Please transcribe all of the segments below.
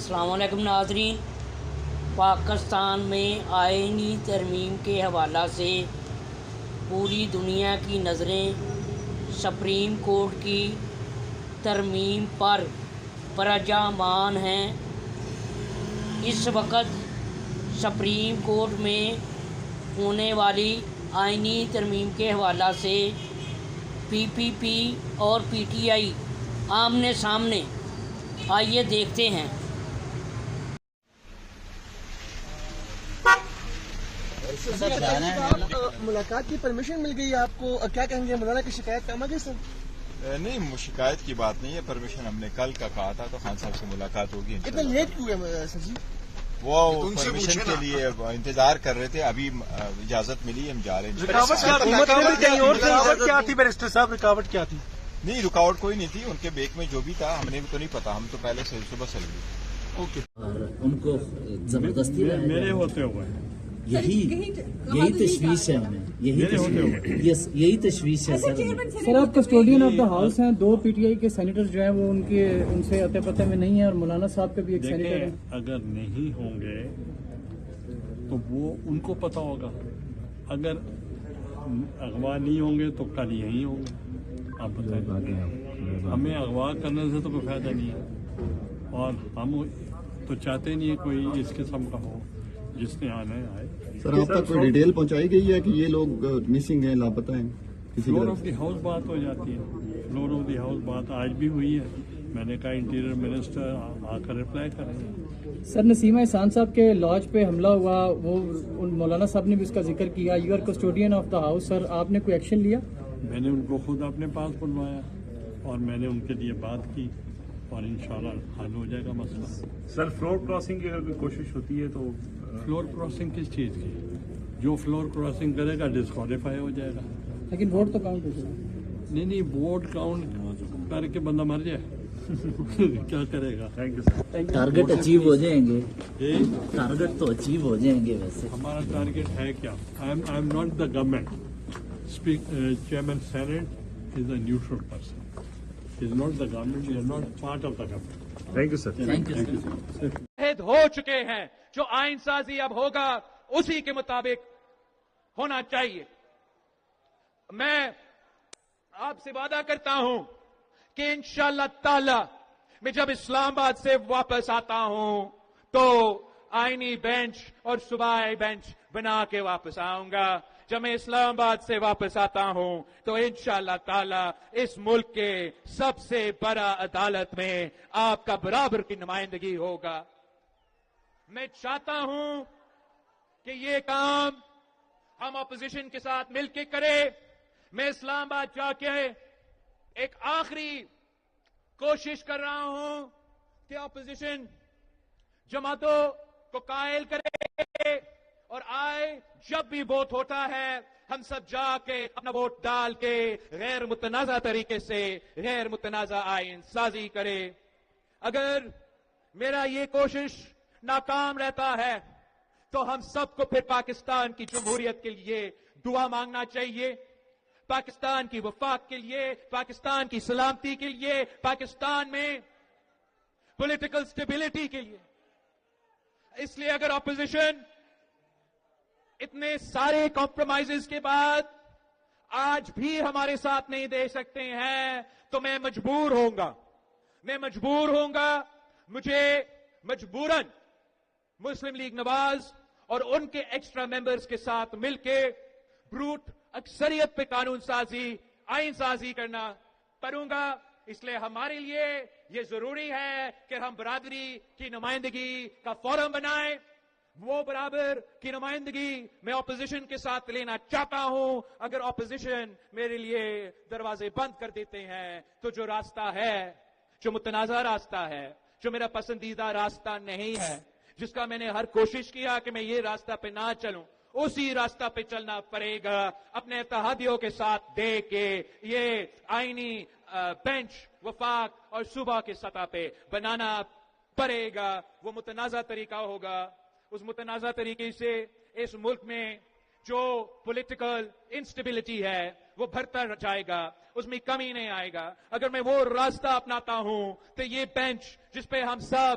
السلام علیکم ناظرین، پاکستان میں آئینی ترمیم کے حوالہ سے پوری دنیا کی نظریں سپریم کورٹ کی ترمیم پر پرجامان ہیں۔ اس وقت سپریم کورٹ میں ہونے والی آئینی ترمیم کے حوالہ سے پی پی پی اور پی ٹی آئی آمنے سامنے۔ آئیے دیکھتے ہیں۔ ملاقات کی پرمیشن مل گئی آپ کو، کیا کہیں گے؟ مولانا کی شکایت کام آ گئی سر؟ نہیں، شکایت کی بات نہیں ہے، پرمیشن ہم نے کل کا کہا تھا تو خان صاحب سے ملاقات ہوگی۔ اتنا لیٹ کیوں ہے سر جی؟ وہ پرمیشن کے لیے انتظار کر رہے تھے، ابھی اجازت ملی، ہم جا رہے ہیں۔ رکاوٹ کیا تھی بیرسٹر صاحب؟ رکاوٹ کیا تھی؟ نہیں، رکاوٹ کوئی نہیں تھی، ان کے بیک میں جو بھی تھا ہم نے بھی تو نہیں پتا، ہم تو پہلے سے صبح سے لگے۔ اوکے، اور ان کو زبردستی میرے ہوتے ہوئے یہی تشویش ہے ہمیں، یہی تشویش ہے سر۔ سر آپ کسٹوڈین آف دا ہاؤس ہیں، دو پی ٹی آئی کے سینیٹر جو ہیں وہ ان سے اتے پتے میں نہیں ہیں، اور مولانا صاحب کا بھی ایک سینیٹر ہے۔ اگر نہیں ہوں گے تو وہ ان کو پتا ہوگا، اگر اغوا نہیں ہوں گے تو کل یہی ہوں گے۔ آپ بتائیں، ہمیں اغوا کرنے سے تو کوئی فائدہ نہیں ہے، اور ہم تو چاہتے نہیں ہے کوئی اس قسم کا ہو، جس نے آنا ہے آئے۔ سر آپ تک کوئی ڈیٹیل پہنچائی گئی ہے کہ یہ لوگ مسنگ ہیں، لاپتہ ہیں؟ فلور آف دی ہاؤس بات ہو جاتی ہے، فلور آف دی ہاؤس بات آج بھی ہوئی ہے۔ میں نے کہا انٹیریئر منسٹر آ کر رپلائی کریں گے۔ سر نسیمہ احسان صاحب کے لاج پہ حملہ ہوا، وہ مولانا صاحب نے بھی اس کا ذکر کیا۔ You are custodian of the house, sir آپ نے کوئی ایکشن لیا؟ میں نے ان کو خود اپنے پاس بلوایا اور میں نے ان کے لیے بات کی، اور انشاءاللہ حل ہو جائے گا مسئلہ۔ سر فلور کراسنگ کی اگر کوشش ہوتی ہے تو فلور کراسنگ کس چیز کی؟ جو فلور کراسنگ کرے گا ڈسکوالیفائی ہو جائے گا۔ لیکن ووٹ تو کاؤنٹ ہو جائے۔ نہیں، ووٹ کاؤنٹ کر کے بندہ مر جائے کیا کرے گا؟ Thank you sir. Target achieve ہو جائیں گے، ٹارگٹ تو اچیو ہو جائیں گے۔ ویسے ہمارا ٹارگٹ ہے کیا؟ I am not the government. Chairman senate is a neutral person, is not the government, is not part of the government. Thank you sir. Thank you سر۔ متحد ہو چکے ہیں، جو آئین سازی اب ہوگا اسی کے مطابق ہونا چاہیے۔ میں آپ سے وعدہ کرتا ہوں کہ انشاءاللہ تعالی میں جب اسلام آباد سے واپس آتا ہوں تو آئینی بینچ اور صوبائی بینچ بنا کے واپس آؤں گا۔ جب میں اسلام آباد سے واپس آتا ہوں تو انشاءاللہ تعالی اس ملک کے سب سے بڑا عدالت میں آپ کا برابر کی نمائندگی ہوگا۔ میں چاہتا ہوں کہ یہ کام ہم اپوزیشن کے ساتھ مل کے کریں۔ میں اسلام آباد جا کے ایک آخری کوشش کر رہا ہوں کہ اپوزیشن جماعتوں کو قائل کرے اور آئے، جب بھی ووٹ ہوتا ہے ہم سب جا کے اپنا ووٹ ڈال کے غیر متنازع طریقے سے غیر متنازع آئین سازی کرے۔ اگر میرا یہ کوشش ناکام رہتا ہے تو ہم سب کو پھر پاکستان کی جمہوریت کے لیے دعا مانگنا چاہیے، پاکستان کی وفاق کے لیے، پاکستان کی سلامتی کے لیے، پاکستان میں پولیٹیکل سٹیبلٹی کے لیے۔ اس لیے اگر اپوزیشن اتنے سارے کمپرومائزز کے بعد آج بھی ہمارے ساتھ نہیں دے سکتے ہیں تو میں مجبور ہوں گا، مجھے مجبوراً مسلم لیگ نواز اور ان کے ایکسٹرا ممبرز کے ساتھ مل کے بروٹ اکثریت پہ قانون سازی، آئین سازی کرنا پڑوں گا۔ اس لیے ہمارے لیے یہ ضروری ہے کہ ہم برادری کی نمائندگی کا فورم بنائیں۔ وہ برابر کی نمائندگی میں اپوزیشن کے ساتھ لینا چاہتا ہوں۔ اگر اپوزیشن میرے لیے دروازے بند کر دیتے ہیں تو جو راستہ ہے، جو متنازع راستہ ہے، جو میرا پسندیدہ راستہ نہیں ہے، جس کا میں نے ہر کوشش کیا کہ میں یہ راستہ پہ نہ چلوں، اسی راستہ پہ چلنا پڑے گا۔ اپنے اتحادیوں کے ساتھ دے کے یہ آئینی بینچ وفاق اور صوبہ کی سطح پہ بنانا پڑے گا۔ وہ متنازع طریقہ ہوگا، اس متنازع طریقے سے اس ملک میں جو پولیٹیکل انسٹیبلٹی ہے وہ بڑھتا جائے گا، اس میں کمی نہیں آئے گا۔ اگر میں وہ راستہ اپناتا ہوں تو یہ بینچ جس پہ ہم سب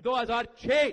2006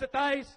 27